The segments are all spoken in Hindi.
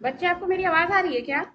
बच्चे, आपको मेरी आवाज आ रही है क्या?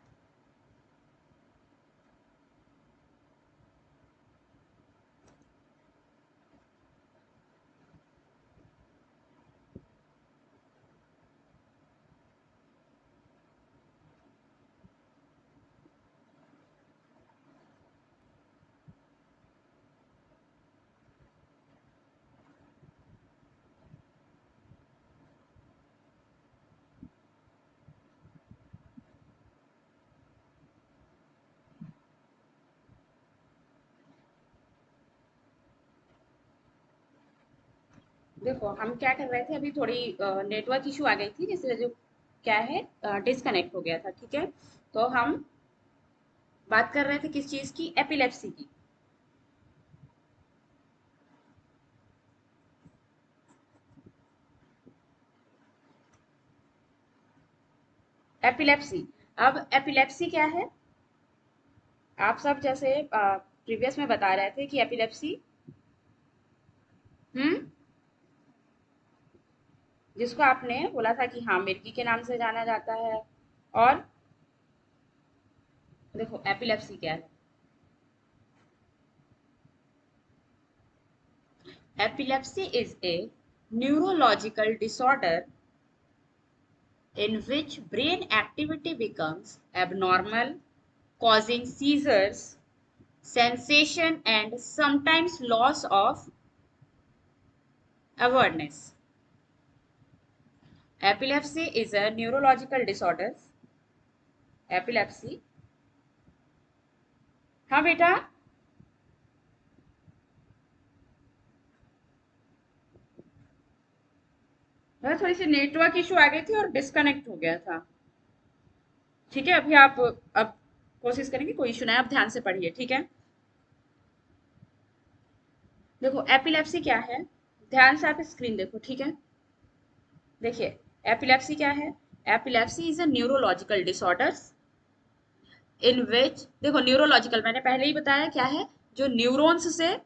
देखो, हम क्या कर रहे थे, अभी थोड़ी नेटवर्क इशू आ गई थी, जिस वजह क्या है, डिस्कनेक्ट हो गया था। ठीक है, तो हम बात कर रहे थे किस चीज की? एपिलेप्सी की। एपिलेप्सी। अब एपिलेप्सी क्या है? आप सब जैसे प्रीवियस में बता रहे थे कि एपिलेप्सी, हम्म, जिसको आपने बोला था कि हाँ, मिर्गी के नाम से जाना जाता है। और देखो, एपिलेप्सी क्या है? Epilepsy is a neurological disorder in which brain activity becomes abnormal, causing seizures, sensation, and sometimes loss of awareness. Epilepsy is a neurological disorder. Epilepsy, हाँ बेटा, थोड़ी सी नेटवर्क इशू आ गई थी और डिस्कनेक्ट हो गया था। ठीक है, अभी आप अब कोशिश करेंगे, कोई इशू नहीं, आप ध्यान से पढ़िए। ठीक है, देखो एपिलेप्सी क्या है, ध्यान से आप स्क्रीन देखो। ठीक है, देखिए, एपिलेप्सी क्या है? Epilepsy is a neurological disorder in which, देखो न्यूरोलॉजिकल मैंने पहले ही बताया क्या है, जो न्यूरॉन्स से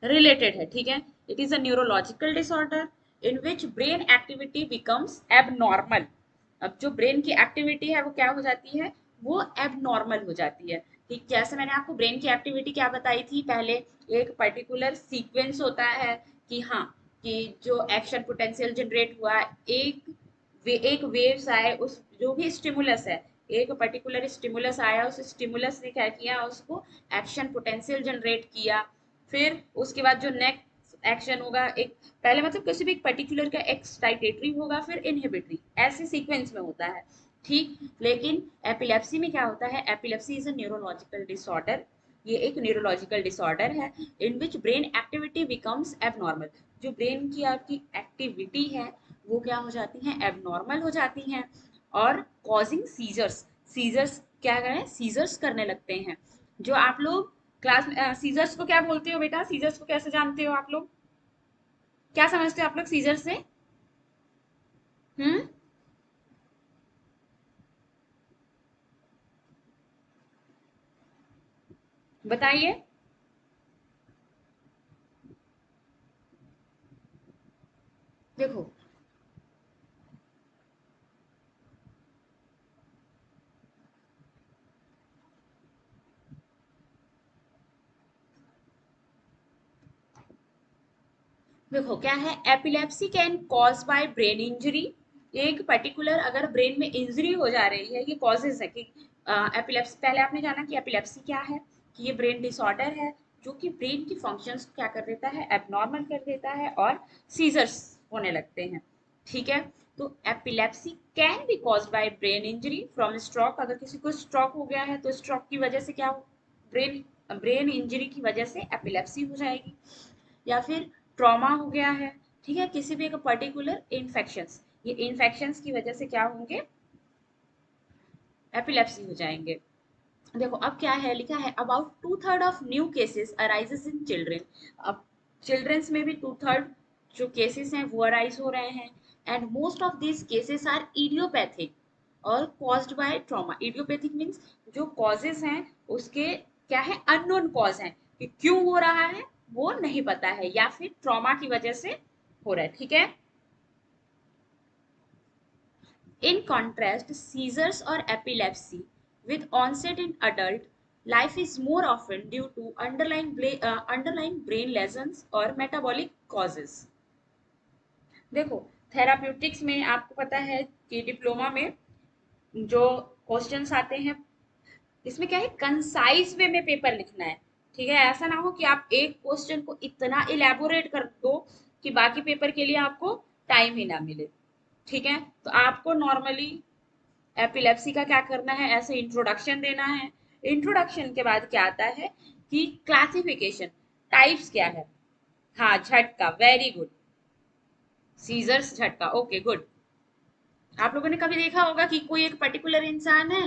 रिलेटेड है। ठीक है, it is a neurological disorder in which brain activity becomes abnormal. अब जो ब्रेन की एक्टिविटी है वो क्या हो जाती है? वो एबनॉर्मल हो जाती है। ठीक, जैसे मैंने आपको ब्रेन की एक्टिविटी क्या बताई थी पहले, एक पर्टिकुलर सीक्वेंस होता है कि हाँ, कि जो एक्शन पोटेंशियल जनरेट हुआ, एक वेव्स आए, उस जो भी स्टिमुलस है, एक पर्टिकुलर स्टिमुलस आया, उस स्टिमुलस ने क्या किया, उसको एक्शन पोटेंशियल जनरेट किया। फिर उसके बाद जो नेक्स्ट एक्शन होगा, एक पहले मतलब किसी भी एक पर्टिकुलर का एक्साइटेटरी होगा, फिर इनहिबिटरी, ऐसे सीक्वेंस में होता है। ठीक, लेकिन एपिलेप्सी में क्या होता है? Epilepsy is a neurological disorder. ये एक न्यूरोलॉजिकल डिसऑर्डर है इन विच ब्रेन एक्टिविटी बिकम्स एबनॉर्मल। जो ब्रेन की आपकी एक्टिविटी है वो क्या हो जाती हैं? एबनॉर्मल हो जाती हैं, और कॉजिंग सीजर्स। सीजर्स क्या करें? सीजर्स करने लगते हैं। जो आप लोग क्लास में सीजर्स को क्या बोलते हो बेटा? सीजर्स को कैसे जानते हो आप लोग? क्या समझते हो आप लोग सीजर से? हम्म, बताइए। देखो, देखो क्या है, epilepsy can cause by brain injury. एक पर्टिकुलर अगर ब्रेन में इंजरी हो जा रही है, ये कॉजेज है कि एपिलेप्सी, पहले आपने जाना कि एपिलेप्सी क्या है, कि ये ब्रेन डिसऑर्डर है जो कि ब्रेन की फंक्शंस को क्या कर देता है? एबनॉर्मल कर देता है, और सीजर्स होने लगते हैं। ठीक है, तो epilepsy can be caused by brain injury from stroke. अगर किसी को स्ट्रोक हो गया है तो स्ट्रोक की वजह से क्या हो, ब्रेन ब्रेन इंजरी की वजह से एपिलेप्सी हो जाएगी। या फिर ट्रॉमा हो गया है, ठीक है, किसी भी एक पर्टिकुलर इन्फेक्शंस, ये इन्फेक्शंस की वजह से क्या होंगे? एपिलेप्सी हो जाएंगे। देखो अब क्या है, लिखा है about two third of new cases arises in children. अब चिल्ड्रंस में भी टू थर्ड जो केसेस हैं वो अराइज हो रहे हैं, and most of these cases are idiopathic और caused by trauma. Idiopathic means जो कॉजेस हैं उसके क्या है? अननोन कॉज हैं, कि क्यों हो रहा है वो नहीं पता है, या फिर ट्रॉमा की वजह से हो रहा है। ठीक है, In contrast, seizures or epilepsy with onset in adult life is more often due to underlying brain lesions or metabolic causes. देखो, थेराप्यूटिक्स में आपको पता है कि डिप्लोमा में जो क्वेश्चंस आते हैं, इसमें क्या है, कंसाइज वे में पेपर लिखना है। ठीक है, ऐसा ना हो कि आप एक क्वेश्चन को इतना इलेबोरेट कर दो कि बाकी पेपर के लिए आपको टाइम ही ना मिले। ठीक है, तो आपको नॉर्मली एपिलेप्सी का क्या करना है, ऐसे इंट्रोडक्शन देना है। इंट्रोडक्शन के बाद क्या आता है कि क्लासिफिकेशन, टाइप्स क्या है। हाँ, झटका, वेरी गुड, सीजर्स, झटका, ओके गुड। आप लोगों ने कभी देखा होगा कि कोई एक पर्टिकुलर इंसान है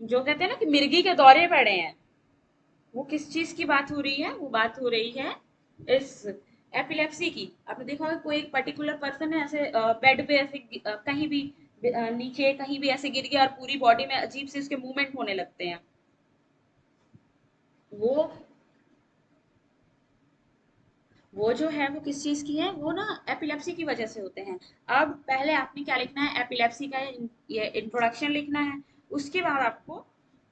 जो कहते हैं ना कि मिर्गी के दौरे पड़े हैं, वो किस चीज की बात हो रही है, वो बात हो रही है इस एपिलेप्सी की। आपने देखा होगा कोई एक पर्टिकुलर पर्सन है ऐसे बेड पे ऐसे कहीं भी नीचे कहीं भी ऐसे गिर गया और पूरी बॉडी में अजीब से उसके मूवमेंट होने लगते हैं। वो वो जो है वो किस चीज की है, वो ना एपिलेप्सी की वजह से होते हैं। अब पहले आपने क्या लिखना है, एपिलेप्सी का ये इंट्रोडक्शन लिखना है। उसके बाद आपको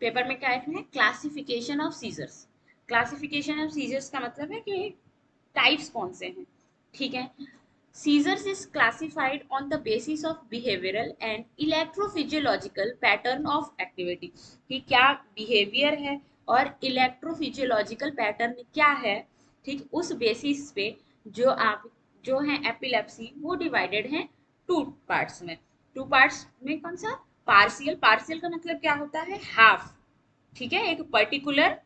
पेपर में क्या लिखना है, classification of seizures. Classification of seizures का मतलब है कि टाइप्स कौन से हैं। ठीक है, seizures is classified on the basis of behavioural and electrophysiological pattern of activity, कि क्या बिहेवियर है और इलेक्ट्रोफिजियोलॉजिकल पैटर्न क्या है। ठीक, उस बेसिस पे जो है एपिलेप्सी वो डिवाइडेड है टू पार्ट्स में। टू पार्ट्स में कौन सा, पार्शियल। पार्शियल का मतलब क्या होता है, हाफ। ठीक है, एक पर्टिकुलर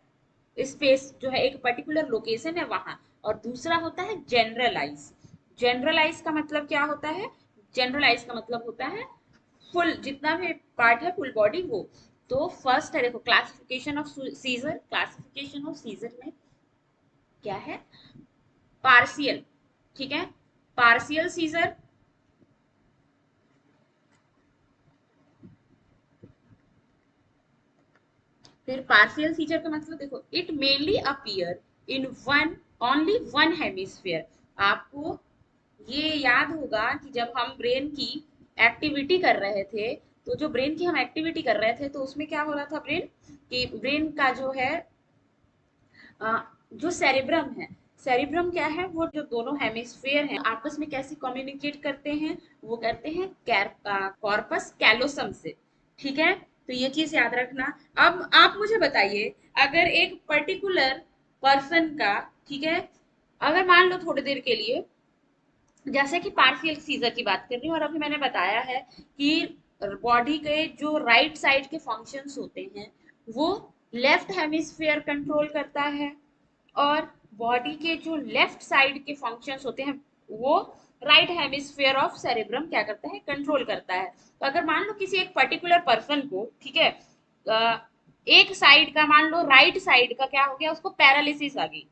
स्पेस जो है, एक पर्टिकुलर लोकेशन है वहां। और दूसरा होता है जनरलाइज। जनरलाइज का मतलब क्या होता है, जनरलाइज का मतलब होता है फुल, जितना भी पार्ट है फुल बॉडी वो। तो फर्स्ट है, देखो, classification of seizure. Classification of seizure में क्या है, पार्शियल। ठीक है, पार्शियल सीजर। फिर पार्शियल सीजर का मतलब देखो, it mainly appear in one, only one hemisphere. आपको ये याद होगा कि जब हम ब्रेन की एक्टिविटी कर रहे थे, तो जो ब्रेन की हम एक्टिविटी कर रहे थे तो उसमें क्या हो रहा था, ब्रेन कि ब्रेन का जो है जो सेरिब्रम है, सेरिब्रम क्या है, वो जो दोनों हेमिस्फीयर हैं आपस में कैसे कम्युनिकेट करते हैं, वो करते हैं कॉर्पस कैलोसम से। ठीक है, तो ये चीज याद रखना। अब आप मुझे बताइए, अगर एक पर्टिकुलर पर्सन का, ठीक है, अगर मान लो थोड़ी देर के लिए, जैसे कि पार्शियल सीजर की बात कर रही हूँ, और अभी मैंने बताया है कि बॉडी के जो राइट साइड के फंक्शंस होते हैं वो लेफ्ट हेमिस्फीयर कंट्रोल करता है, और बॉडी के जो लेफ्ट साइड के फंक्शंस होते हैं वो राइट हेमिस्फीयर ऑफ सेरेब्रम क्या करता है, कंट्रोल करता है। तो अगर मान लो किसी एक पर्टिकुलर पर्सन को, ठीक है, एक साइड का, मान लो राइट साइड का क्या हो गया, उसको पैरालिसिस आ गई,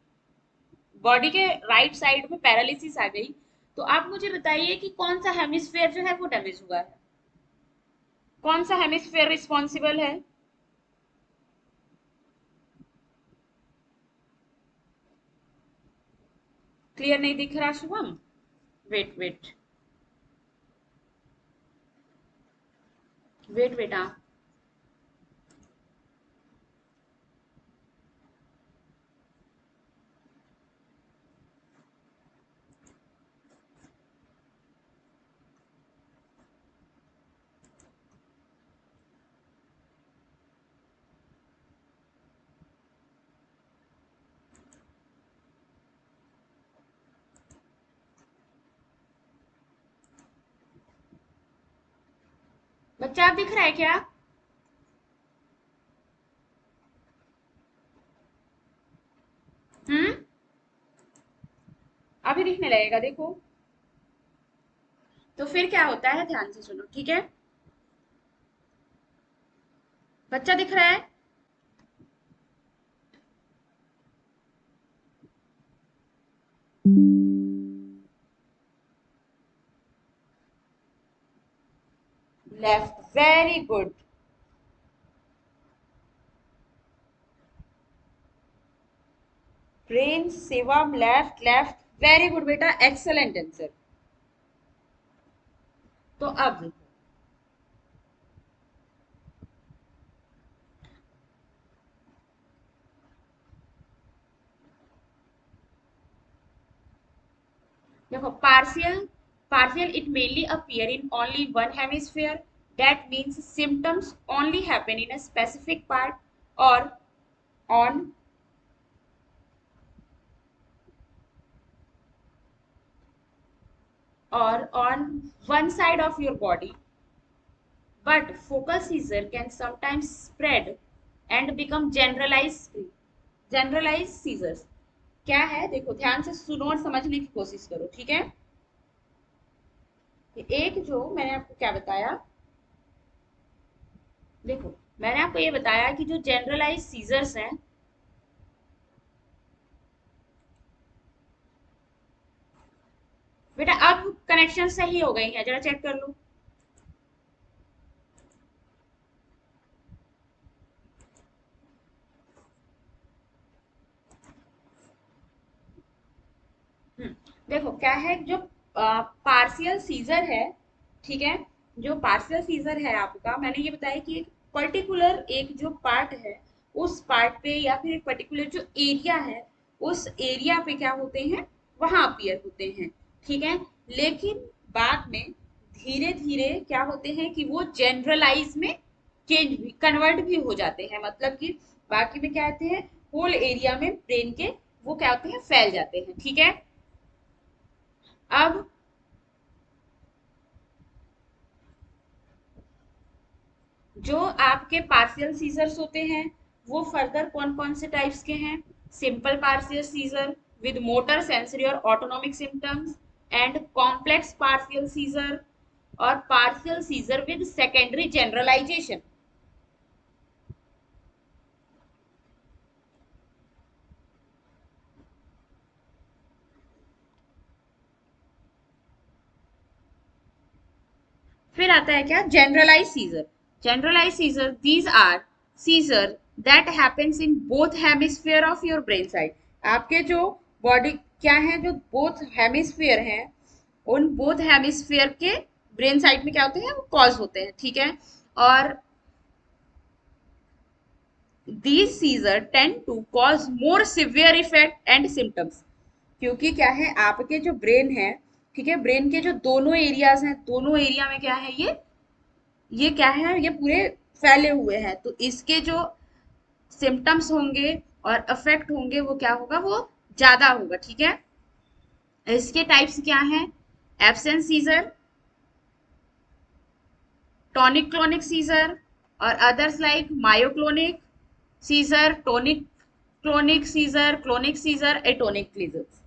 बॉडी के राइट साइड में पैरालिसिस आ गई, तो आप मुझे बताइए कि कौन सा हेमिस्फीयर जो है वो डैमेज हुआ है, कौन सा हेमिस्फीयर रिस्पॉन्सिबल है। क्लियर नहीं दिख रहा शुभम? वेट वेट वेट बेटा, बच्चा आप दिख रहा है क्या? हम्म, अभी दिखने लगेगा, देखो। तो फिर क्या होता है, ध्यान से सुनो, ठीक है, बच्चा दिख रहा है? Left, very good. Brain, Shivam, left left, very good बेटा, एक्सेलेंट आंसर। तो अब देखो, देखो partial it mainly appear in only one hemisphere. That means symptoms only happen in a specific part or on one side of your body, but focal seizure can sometimes spread and become generalized seizures. क्या है देखो, ध्यान से सुनो और समझने की कोशिश करो, ठीक है। एक जो मैंने आपको क्या बताया, देखो मैंने आपको ये बताया कि जो जनरलाइज सीजर्स हैं, बेटा अब कनेक्शन सही हो गई है, जरा चेक कर लो। देखो क्या है, जो पार्शियल सीजर है, ठीक है, जो पार्शियल सीजर है आपका, मैंने ये बताया कि एक पर्टिकुलर एक जो पार्ट है, उस पार्ट पे या फिर एक पर्टिकुलर जो एरिया है, उस एरिया पे क्या होते हैं, वहां अपीयर होते हैं, ठीक है। लेकिन बाद में धीरे धीरे क्या होते हैं कि वो जनरलाइज में चेंज भी, कन्वर्ट भी हो जाते हैं, मतलब कि बाकी में क्या होते हैं, होल एरिया में ब्रेन के वो क्या होते हैं, फैल जाते हैं, ठीक है। अब जो आपके पार्शियल सीजर्स होते हैं, वो फर्दर कौन कौन से टाइप्स के हैं, simple partial seizure with motor sensory और autonomic symptoms, and complex partial seizure, और partial seizure with secondary generalization. फिर आता है क्या, generalize seizure. Generalize seizure, these are seizure that happens in both hemisphere of your brain side. आपके जो बॉडी क्या है, जो बोथ हेमिस्फीयर हैं, उन बोथ हेमिस्फीयर के ब्रेन साइड में क्या होते हैं, वो कॉज होते हैं, ठीक है। और these seizure tend to cause more severe effect and symptoms। क्योंकि क्या है, आपके जो ब्रेन है, ठीक है, ब्रेन के जो दोनों एरियाज हैं, दोनों एरिया में क्या है, ये क्या है, ये पूरे फैले हुए हैं, तो इसके जो सिम्टम्स होंगे और इफेक्ट होंगे वो क्या होगा, वो ज्यादा होगा, ठीक है। इसके टाइप्स क्या हैं, absence seizure, tonic clonic seizure, और others like myoclonic seizure, tonic clonic seizure, clonic seizure, atonic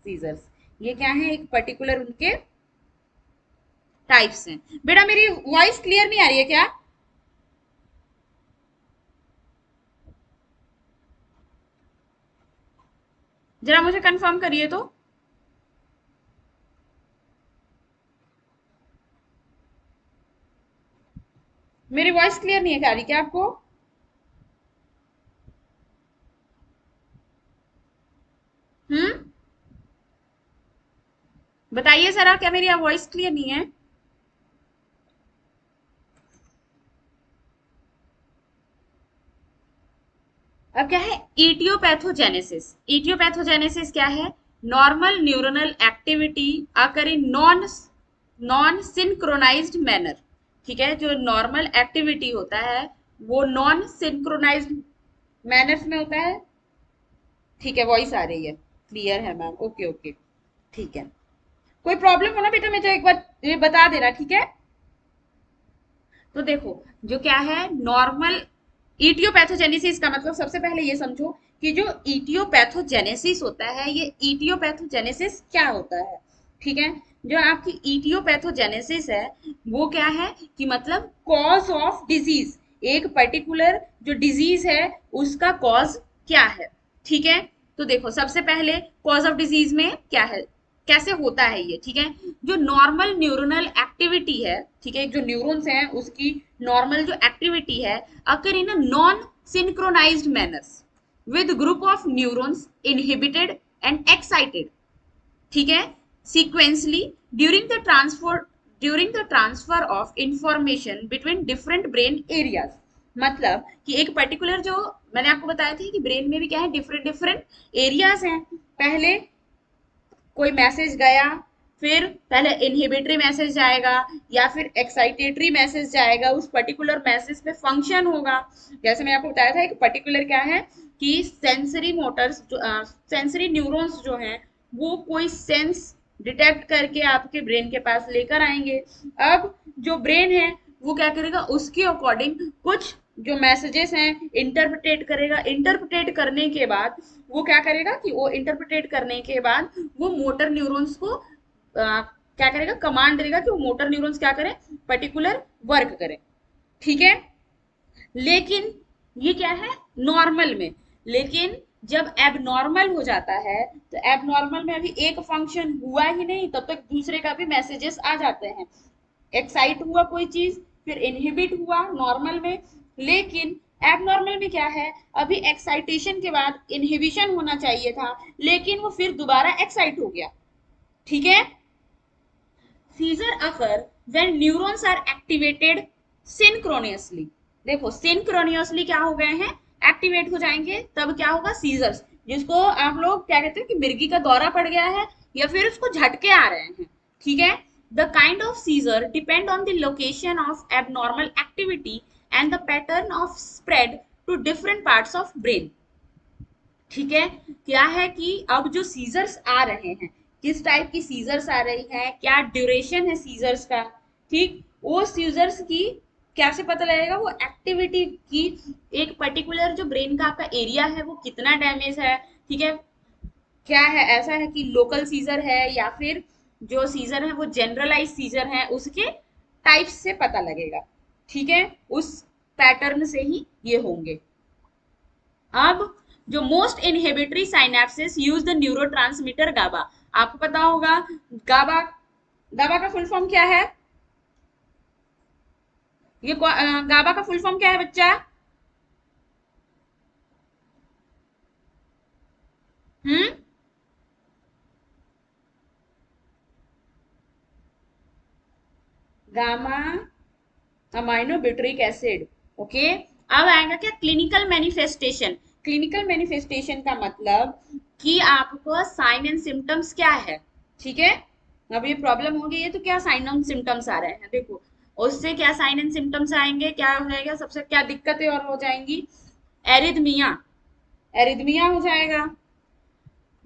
seizures. ये क्या है, एक पर्टिकुलर उनके टाइप्स हैं। बेटा मेरी वॉइस क्लियर नहीं आ रही है क्या? जरा मुझे कंफर्म करिए तो। मेरी वॉइस क्लियर नहीं है आ रही क्या आपको? हम्म, बताइए जरा, क्या मेरी वॉइस क्लियर नहीं है? अब क्या है, इटियोपैथोजेनेसिस। इटियोपैथोजेनेसिस क्या है, normal neuronal activity occur in non non synchronised manner. ठीक है, जो नॉर्मल एक्टिविटी होता है वो नॉन सिंक्रोनाइज्ड मैनर्स में होता है। ठीक है, वॉइस आ रही है, क्लियर है मैम, ओके ओके, ठीक है। कोई प्रॉब्लम हो ना बेटा मुझे एक बार ये बता देना, ठीक है। तो देखो, जो क्या है नॉर्मल इटियोपैथोजेनेसिस का मतलब, सबसे पहले ये समझो कि जो इटियोपैथोजेनेसिस होता है, ये इटियोपैथोजेनेसिस क्या होता है, ठीक है। जो आपकी इटियोपैथोजेनेसिस है, वो क्या है कि मतलब कॉज ऑफ डिजीज, एक पर्टिकुलर जो डिजीज है उसका कॉज क्या है, ठीक है। तो देखो सबसे पहले कॉज ऑफ डिजीज में क्या है, कैसे होता है ये, ठीक है। जो नॉर्मल न्यूरोनल एक्टिविटी है, ठीक है, जो न्यूरॉन्स हैं उसकी नॉर्मल जो एक्टिविटी है, occur in a non synchronized manners with group of neurons inhibited and excited, ठीक है, sequentially during the transfer of information between different brain areas. मतलब कि एक पर्टिकुलर जो मैंने आपको बताया था कि ब्रेन में भी क्या है, डिफरेंट डिफरेंट एरियाज हैं। पहले कोई मैसेज गया, फिर पहले इनहिबिटरी मैसेज जाएगा या फिर एक्साइटेटरी मैसेज जाएगा, उस पर्टिकुलर मैसेज पे फंक्शन होगा। जैसे मैं आपको बताया था एक पर्टिकुलर क्या है कि सेंसरी मोटर्स जो सेंसरी न्यूरॉन्स जो हैं वो कोई सेंस डिटेक्ट करके आपके ब्रेन के पास लेकर आएंगे। अब जो ब्रेन है वो क्या करेगा, उसके अकॉर्डिंग कुछ जो मैसेजेस हैं इंटरप्रिटेट करेगा। इंटरप्रिटेट करने के बाद वो क्या करेगा कि वो इंटरप्रिटेट करने के बाद वो मोटर न्यूरॉन्स को क्या करेगा, कमांड देगा कि वो मोटर न्यूरॉन्स क्या करें, पर्टिकुलर वर्क करें। ठीक है, लेकिन ये क्या है नॉर्मल में। लेकिन जब एबनॉर्मल हो जाता है तो एबनॉर्मल में अभी एक फंक्शन हुआ ही नहीं, तब तक दूसरे का भी मैसेजेस आ जाते हैं। एक्साइट हुआ कोई चीज, फिर इनहिबिट हुआ नॉर्मल में, लेकिन एबनॉर्मल में क्या है, अभी एक्साइटेशन के बाद इनहिबिशन होना चाहिए था, लेकिन वो फिर दोबारा एक्साइट हो गया। ठीक है, seizure occur when neurons are activated synchronously. देखो सिंक्रोनियसली क्या हो गए हैं, एक्टिवेट हो जाएंगे, तब क्या होगा सीजर्स, जिसको आप लोग क्या कहते हैं कि मिर्गी का दौरा पड़ गया है या फिर उसको झटके आ रहे हैं। ठीक है, the kind of seizure depend on the location of abnormal activity and the pattern of spread to different parts of brain. ठीक है, क्या है कि अब जो सीजर्स आ रहे हैं, किस टाइप की सीजर्स आ रही है, क्या ड्यूरेशन है सीजर्स का, ठीक, वो सीजर्स की कैसे पता लगेगा, वो एक्टिविटी की एक पर्टिकुलर जो ब्रेन का आपका एरिया है वो कितना डैमेज है। ठीक है, क्या है, ऐसा है कि लोकल सीजर है या फिर जो सीजर है वो जनरलाइज सीजर है, उसके टाइप से पता लगेगा। ठीक है, उस पैटर्न से ही ये होंगे। अब जो most inhibitory synapsis use the neurotransmitter GABA. आपको पता होगा गाबा, गाबा का फुल फॉर्म क्या है, ये गाबा का फुल फॉर्म क्या है बच्चा? Hmm, gamma amino butyric acid. Okay, अब आएगा क्या क्लिनिकल मैनिफेस्टेशन। क्लिनिकल मैनिफेस्टेशन का मतलब कि आपको साइन एंड सिम्टम्स क्या है। ठीक है, अब ये प्रॉब्लम हो गई है तो क्या साइन एंड सिम्टम्स आ रहे हैं, देखो उससे क्या साइन एंड सिम्टम्स आएंगे, क्या हो जाएगा, सबसे क्या दिक्कतें और हो जाएंगी, एरिथमिया, एरिथमिया हो जाएगा,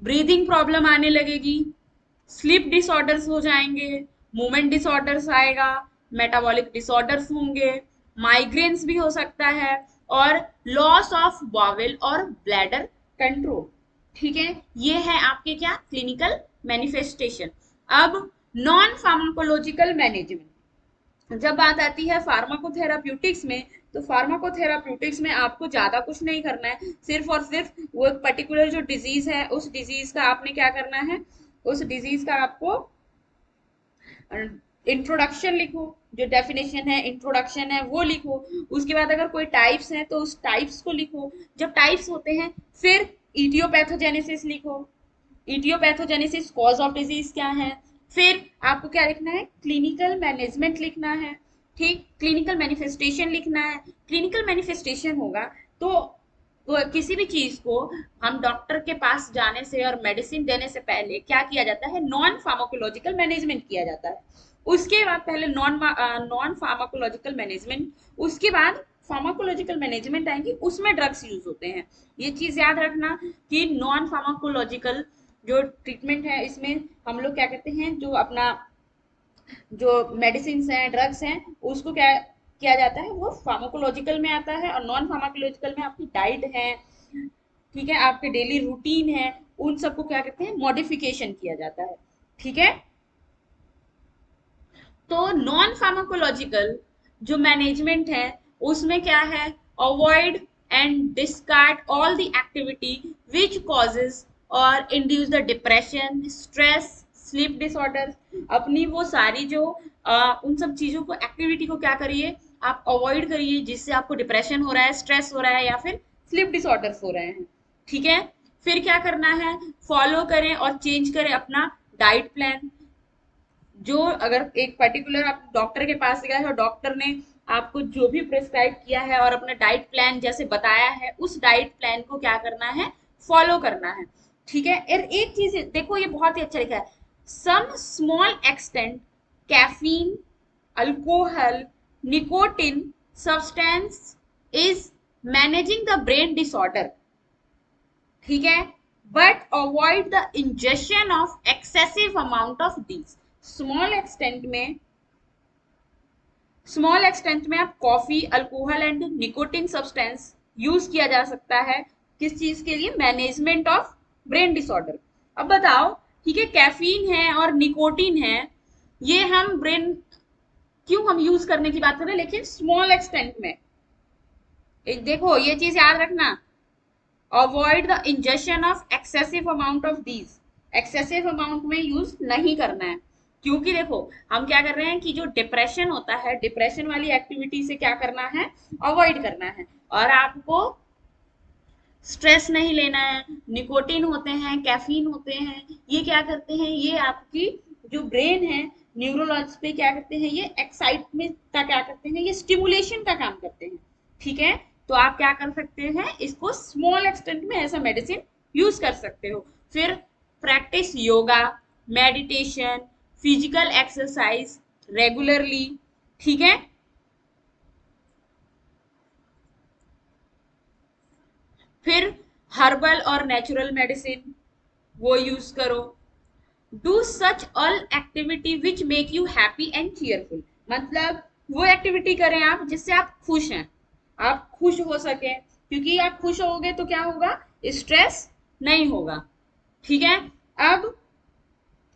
ब्रीदिंग प्रॉब्लम आने लगेगी, स्लीप डिसऑर्डर्स हो जाएंगे, मूवमेंट डिसऑर्डर्स आएगा, मेटाबॉलिक डिसऑर्डर्स होंगे, माइग्रेन्स भी हो सकता है, और लॉस ऑफ बावेल और ब्लैडर कंट्रोल। ठीक है, ये है आपके क्या क्लिनिकल मैनिफेस्टेशन। अब नॉन फार्माकोलॉजिकल मैनेजमेंट, जब बात आती है फार्माकोथेराप्यूटिक्स में, तो फार्माकोथेराप्यूटिक्स में आपको ज्यादा कुछ नहीं करना है, सिर्फ और सिर्फ वो एक पर्टिकुलर जो डिजीज है उस डिजीज का आपने क्या करना है, उस डिजीज का आपको इंट्रोडक्शन लिखो, जो डेफिनेशन है इंट्रोडक्शन है वो लिखो। उसके बाद अगर कोई टाइप्स है तो उस टाइप्स को लिखो, जब टाइप्स होते हैं फिर इटियोपैथोजेनेसिस लिखो, इटियोपैथोजेनेसिस कॉज ऑफ डिजीज क्या है, फिर आपको क्या लिखना है, क्लिनिकल मैनेजमेंट लिखना है। ठीक, क्लिनिकल मैनिफेस्टेशन लिखना है। क्लिनिकल मैनिफेस्टेशन होगा तो किसी भी चीज को हम डॉक्टर के पास जाने से और मेडिसिन देने से पहले क्या किया जाता है, नॉन फार्माकोलॉजिकल मैनेजमेंट किया जाता है। उसके बाद पहले नॉन फार्माकोलॉजिकल मैनेजमेंट, उसके बाद फार्माकोलॉजिकल मैनेजमेंट आएंगी, उसमें ड्रग्स यूज होते हैं। ये चीज याद रखना कि नॉन फार्माकोलॉजिकल जो ट्रीटमेंट है इसमें हम लोग क्या कहते हैं, जो अपना जो मेडिसिन हैं ड्रग्स हैं उसको क्या किया जाता है, वो फार्माकोलॉजिकल में आता है, और नॉन फार्माकोलॉजिकल में आपकी डाइट है, ठीक है, आपके डेली रूटीन है, उन सबको क्या कहते हैं, मॉडिफिकेशन किया जाता है। ठीक है, तो नॉन फार्माकोलॉजिकल जो मैनेजमेंट है उसमें क्या है, avoid and discard all the activity which causes और induce the depression, stress, sleep disorder. अपनी वो सारी जो उन सब चीजों को, एक्टिविटी को क्या करिए, आप अवॉइड करिए जिससे आपको डिप्रेशन हो रहा है, स्ट्रेस हो रहा है या फिर स्लीप डिसऑर्डर्स हो रहे हैं। ठीक है, फिर क्या करना है, फॉलो करें और चेंज करें अपना डाइट प्लान। जो अगर एक पर्टिकुलर आप डॉक्टर के पास गए और डॉक्टर ने आपको जो भी प्रिस्क्राइब किया है और अपना डाइट प्लान जैसे बताया है उस डाइट प्लान को क्या करना है, फॉलो करना है। ठीक है, और एक चीज देखो ये बहुत ही अच्छा लिखा है, some small extent caffeine, alcohol, nicotine substance is managing the brain disorder, ठीक है, but avoid the ingestion of excessive amount of these. Small extent में स्मॉल एक्सटेंट में आप coffee, alcohol and nicotine substance use किया जा सकता है किस चीज के लिए, मैनेजमेंट ऑफ ब्रेन डिसऑर्डर। अब बताओ, ठीक है, कैफीन है और निकोटिन है, ये हम ब्रेन क्यों हम यूज करने की बात कर रहे हैं, लेकिन स्मॉल एक्सटेंट में। देखो ये चीज याद रखना, avoid the ingestion of excessive amount of these, excessive amount में यूज नहीं करना है, क्योंकि देखो हम क्या कर रहे हैं कि जो डिप्रेशन होता है, डिप्रेशन वाली एक्टिविटी से क्या करना है, अवॉइड करना है, और आपको स्ट्रेस नहीं लेना है। निकोटिन होते हैं, कैफीन होते हैं, ये क्या करते हैं, ये आपकी जो ब्रेन है न्यूरोलॉजी पे क्या करते हैं, ये एक्साइटमेंट का क्या करते हैं, ये स्टिमुलेशन का काम करते हैं, ठीक है। तो आप क्या कर सकते हैं, इसको स्मॉल एक्सटेंट में ऐसा मेडिसिन यूज कर सकते हो। फिर practice yoga, meditation, physical exercise regularly, ठीक है। फिर हर्बल और नेचुरल मेडिसिन वो यूज करो। Do such all activity which make you happy and cheerful, मतलब वो एक्टिविटी करें आप जिससे आप खुश हैं, आप खुश हो सके, क्योंकि आप खुश होगे तो क्या होगा, स्ट्रेस नहीं होगा, ठीक है। अब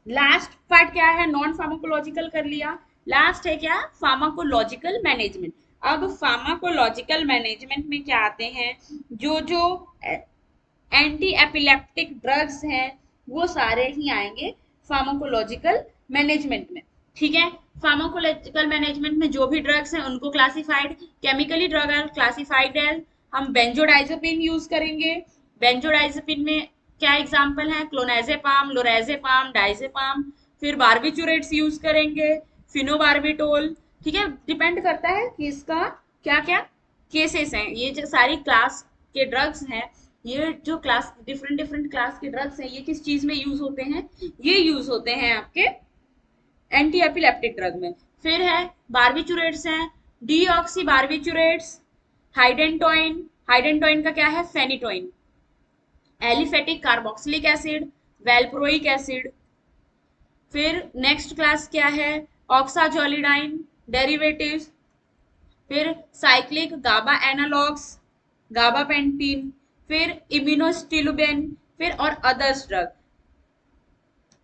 लास्ट पार्ट क्या है, नॉन फार्माकोलॉजिकल कर लिया, लास्ट है क्या, फार्माकोलॉजिकल मैनेजमेंट। अब फार्माकोलॉजिकल मैनेजमेंट में क्या आते हैं, जो जो एंटी एपिलेप्टिक ड्रग्स हैं वो सारे ही आएंगे फार्माकोलॉजिकल मैनेजमेंट में, ठीक है। फार्माकोलॉजिकल मैनेजमेंट में जो भी ड्रग्स हैं उनको classified, chemically drug are classified as, हम बेंजोडाइजेपिन यूज करेंगे। बेंजोडाइजेपिन में क्या एग्जांपल है, क्लोनाजेपाम, लोराजेपाम, डाइजेपाम। फिर बार्बिचुरेट्स यूज करेंगे, फिनोबार्बिटोल, ठीक है। डिपेंड करता है कि इसका क्या क्या केसेस हैं। ये जो सारी क्लास के ड्रग्स हैं, ये जो क्लास डिफरेंट डिफरेंट क्लास के ड्रग्स हैं, ये किस चीज में यूज होते हैं, ये यूज होते हैं आपके एंटी एपिलेप्टिक ड्रग में। फिर है बार्बिचुरेट्स हैं, डीऑक्सी बार्बिचुरेट्स, हाइडेंटोइन, हाइडेंटोइन का क्या है, phenytoin, aliphatic carboxylic acid, valproic acid. फिर नेक्स्ट क्लास क्या है, ऑक्साजोलिडाइन डेरिवेटिव्स। फिर साइक्लिक गाबा एनालॉग्स, गाबापेंटीन। फिर इम्यूनोस्टिलुबिन, फिर और अदर्स ड्रग,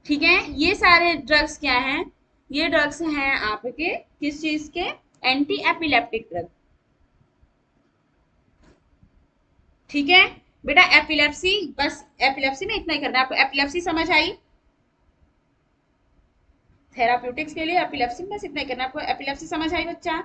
ठीक है। ये सारे ड्रग्स क्या हैं, ये ड्रग्स हैं आपके किस चीज के, एंटी एपिलेप्टिक ड्रग, ठीक है। बेटा एपिलेप्सी, बस एपिलेप्सी में इतना ही करना है आपको। एपिलेप्सी समझ आई, थेराप्यूटिक्स के लिए एपिलेप्सी में बस इतना ही करना है आपको। एपिलेप्सी समझ आई बच्चा।